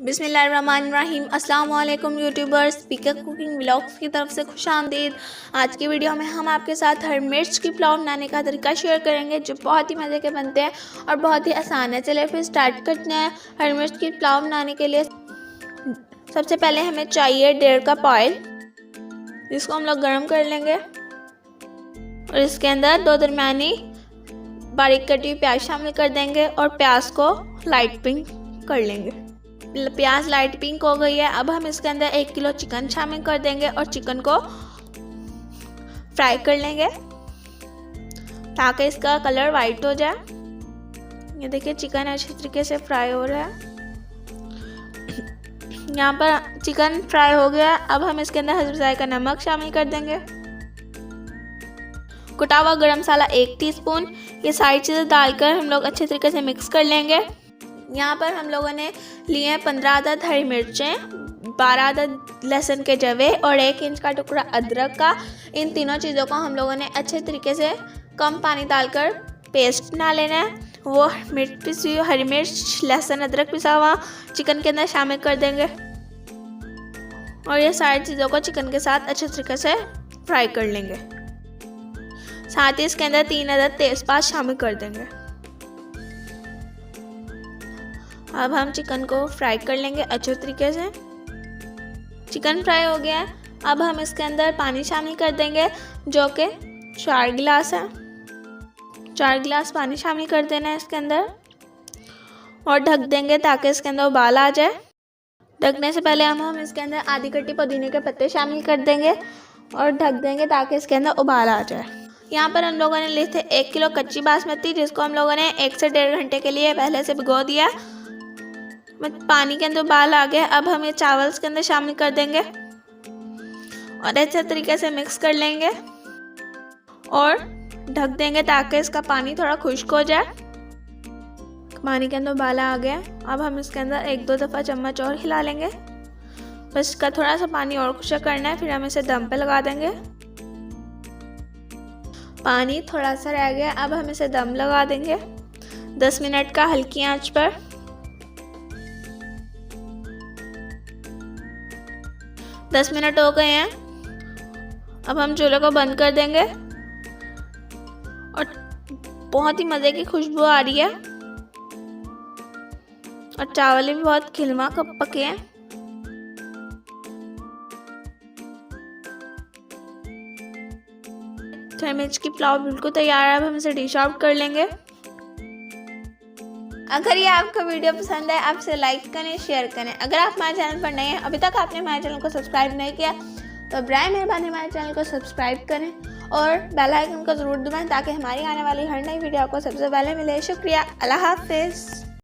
बिस्मिल्लाहिर्रहमानिर्रहीम। अस्सलाम वालेकुम यूट्यूबर्स, स्पीकर कुकिंग व्लॉग्स की तरफ से खुश आमदीद। आज की वीडियो में हम आपके साथ हरी मिर्च की पुलाव बनाने का तरीका शेयर करेंगे जो बहुत ही मज़े के बनते हैं और बहुत ही आसान है। चलिए फिर स्टार्ट करते हैं। हरी मिर्च की पुलाव बनाने के लिए सबसे पहले हमें चाहिए 1.5 कप ऑयल, जिसको हम लोग गर्म कर लेंगे और इसके अंदर 2 दरमियानी बारीक कटी हुई प्याज शामिल कर देंगे और प्याज को लाइट पिंक कर लेंगे। प्याज लाइट पिंक हो गई है। अब हम इसके अंदर 1 किलो चिकन शामिल कर देंगे और चिकन को फ्राई कर लेंगे ताकि इसका कलर वाइट हो जाए। ये देखिए चिकन अच्छी तरीके से फ्राई हो रहा है। यहाँ पर चिकन फ्राई हो गया। अब हम इसके अंदर हस्ब जायका नमक शामिल कर देंगे, कुटा हुआ गरम मसाला 1 टीस्पून। ये सारी चीज़ें डालकर हम लोग अच्छे तरीके से मिक्स कर लेंगे। यहाँ पर हम लोगों ने लिए हैं 15 अदद हरी मिर्चें, 12 अदद लहसुन के जवे और 1 इंच का टुकड़ा अदरक का। इन तीनों चीज़ों को हम लोगों ने अच्छे तरीके से कम पानी डालकर पेस्ट बना लेना है। वो मिर्च पिसी हुई हरी मिर्च, लहसुन, अदरक पिसा हुआ चिकन के अंदर शामिल कर देंगे और ये सारी चीज़ों को चिकन के साथ अच्छे तरीके से फ्राई कर लेंगे। साथ ही इसके अंदर 3 अदद तेज़पात शामिल कर देंगे। अब हम चिकन को फ्राई कर लेंगे अच्छे तरीके से। चिकन फ्राई हो गया है। अब हम इसके अंदर पानी शामिल कर देंगे जो कि 4 गिलास है। 4 गिलास पानी शामिल कर देना है इसके अंदर और ढक देंगे ताकि इसके अंदर उबाल आ जाए। ढकने से पहले हम इसके अंदर आधी कटी पुदीने के पत्ते शामिल कर देंगे और ढक देंगे ताकि इसके अंदर उबाल आ जाए। यहाँ पर हम लोगों ने लिए थे 1 किलो कच्ची बासमती, जिसको हम लोगों ने 1 से 1.5 घंटे के लिए पहले से भिगो दिया। पानी के अंदर उबाल आ गया। अब हम ये चावल इसके अंदर शामिल कर देंगे और अच्छे तरीके से मिक्स कर लेंगे और ढक देंगे ताकि इसका पानी थोड़ा खुश्क हो जाए। पानी के अंदर उबाला आ गया। अब हम इसके अंदर 1-2 दफ़ा चम्मच और हिला लेंगे। बस इसका थोड़ा सा पानी और खुश्क करना है, फिर हम इसे दम पे लगा देंगे। पानी थोड़ा सा रह गया। अब हम इसे दम लगा देंगे 10 मिनट का हल्की आंच पर। 10 मिनट हो गए हैं। अब हम चूल्हे को बंद कर देंगे और बहुत ही मज़े की खुशबू आ रही है और चावल भी बहुत खिलवा कब पके हैं। हरी मिर्च की पुलाव बिल्कुल तैयार है। अब हम इसे डिश आउट कर लेंगे। अगर ये आपको वीडियो पसंद है आप इसे लाइक करें, शेयर करें। अगर आप हमारे चैनल पर नए हैं, अभी तक आपने हमारे चैनल को सब्सक्राइब नहीं किया तो बराए मेहरबानी हमारे चैनल को सब्सक्राइब करें और बेल आइकन को ज़रूर दबाएं ताकि हमारी आने वाली हर नई वीडियो आपको सबसे पहले मिले। शुक्रिया। अल्लाह हाफिज़।